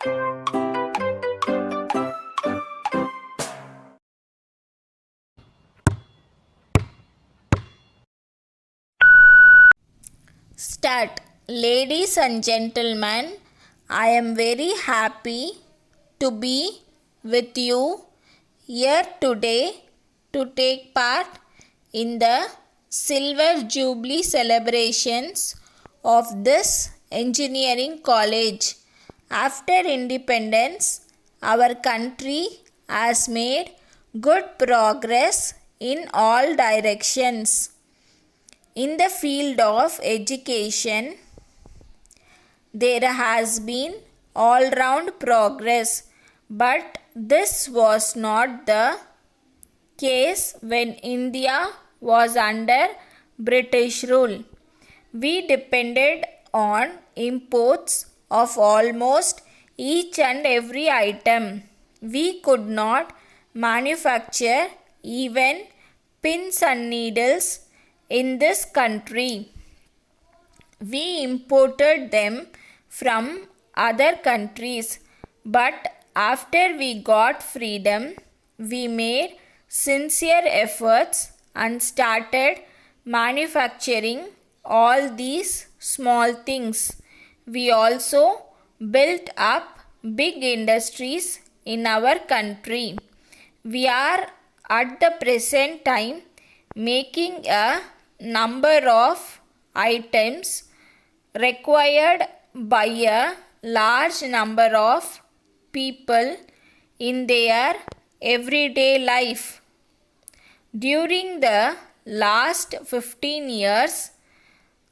Start. Ladies and gentlemen, I am very happy to be with you here today to take part in the Silver Jubilee celebrations of this engineering college. After independence, our country has made good progress in all directions. In the field of education, there has been all-round progress, but this was not the case when India was under British rule. We depended on imports of almost each and every item. We could not manufacture even pins and needles in this country. We imported them from other countries, but after we got freedom, we made sincere efforts and started manufacturing all these small things. We also built up big industries in our country. We are at the present time making a number of items required by a large number of people in their everyday life. During the last 15 years,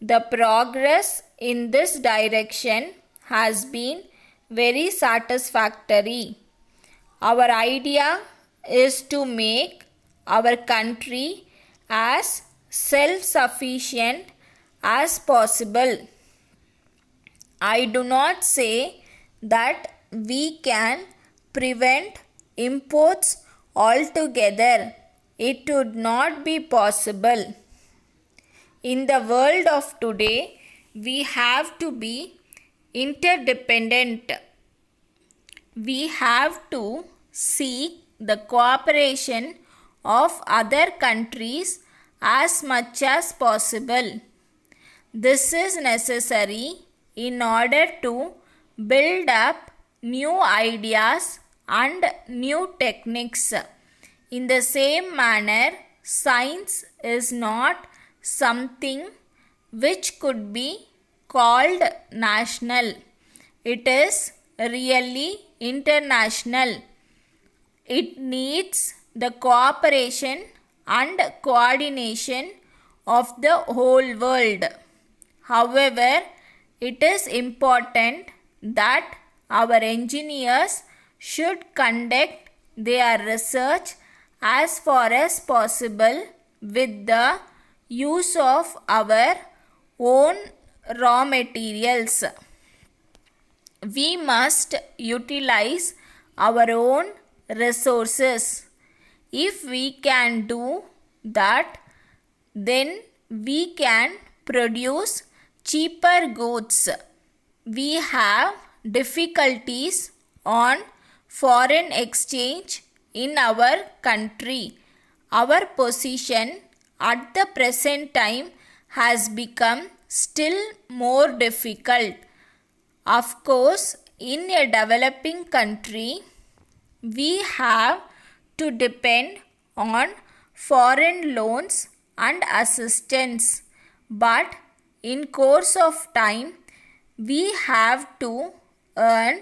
the progress in this direction has been very satisfactory. Our idea is to make our country as self-sufficient as possible. I do not say that we can prevent imports altogether. It would not be possible. In the world of today, we have to be interdependent. We have to seek the cooperation of other countries as much as possible. This is necessary in order to build up new ideas and new techniques. In the same manner, science is not something which could be called national. It is really international. It needs the cooperation and coordination of the whole world. However, it is important that our engineers should conduct their research as far as possible with the use of our own raw materials. We must utilize our own resources. If we can do that, then we can produce cheaper goods. We have difficulties on foreign exchange in our country. Our position at the present time has become still more difficult. Of course, in a developing country, we have to depend on foreign loans and assistance. But in course of time, we have to earn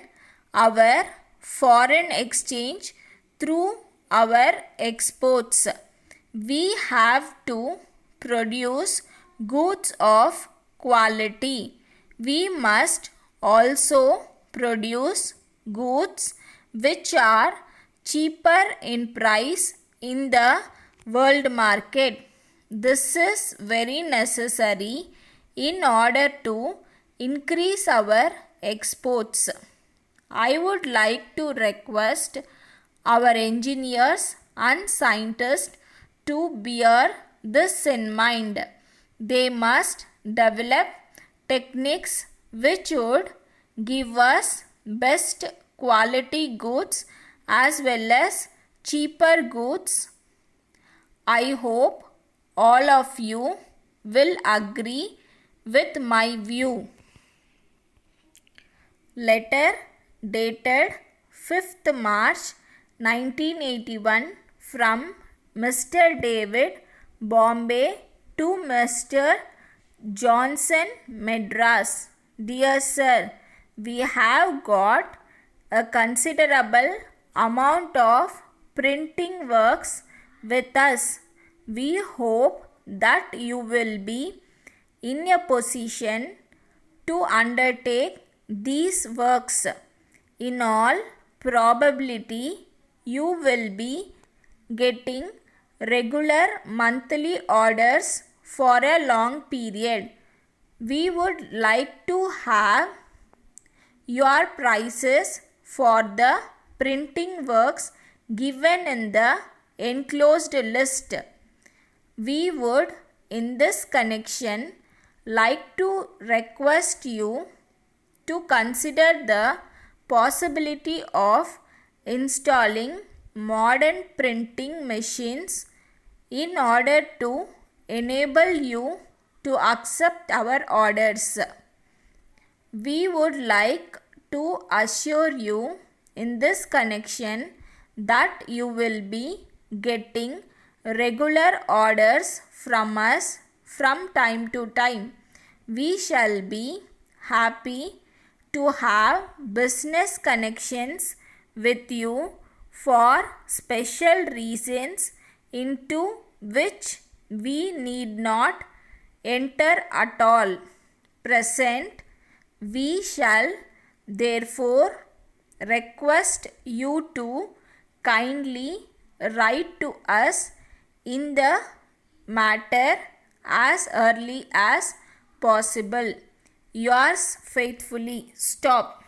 our foreign exchange through our exports. We have to produce goods of quality. We must also produce goods which are cheaper in price in the world market. This is very necessary in order to increase our exports. I would like to request our engineers and scientists to bear this in mind. They must develop techniques which would give us best quality goods as well as cheaper goods. I hope all of you will agree with my view. Letter dated 5th March 1981 from Mr. David, Bombay to Mr. Johnson, Madras. Dear Sir, we have got a considerable amount of printing works with us. We hope that you will be in a position to undertake these works. In all probability, you will be getting regular monthly orders for a long period. We would like to have your prices for the printing works given in the enclosed list. We would in this connection like to request you to consider the possibility of installing modern printing machines in order to enable you to accept our orders. We would like to assure you in this connection that you will be getting regular orders from us from time to time. We shall be happy to have business connections with you for special reasons into which we need not enter at all. Present, we shall therefore request you to kindly write to us in the matter as early as possible. Yours faithfully. Stop.